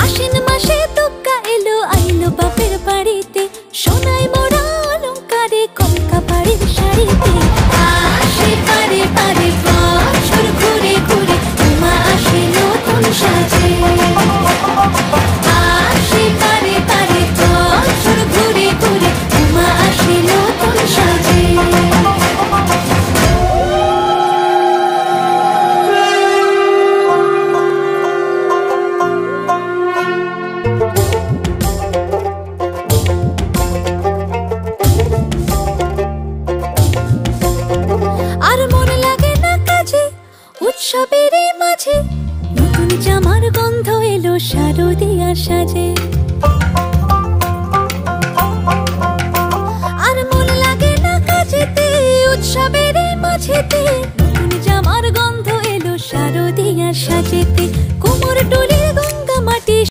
আশ্বিন মাসে দুগ্গা এলো আইলো বাপের বাড়িতে, সোনাই মোড়া অলংকারে কলকা বাড়ির শাড়িতে। আসে পারে পারে বছর ঘুরে ঘুরে, উমা আসে নতুন সাজে। আসে পারে পারে বছর ঘুরে ঘুরে, উমা আসে নতুন সাজে। আর মন লাগে না কাজে উৎসবের মাঝে, নতুন জামার গন্ধ এলো শারদিয়ার সাজে। আর মন লাগে না কাজেতে উৎসবের মাঝেতে, নতুন জামার গন্ধ এলো শারদিয়ার সাজেতে। কোমর টুলি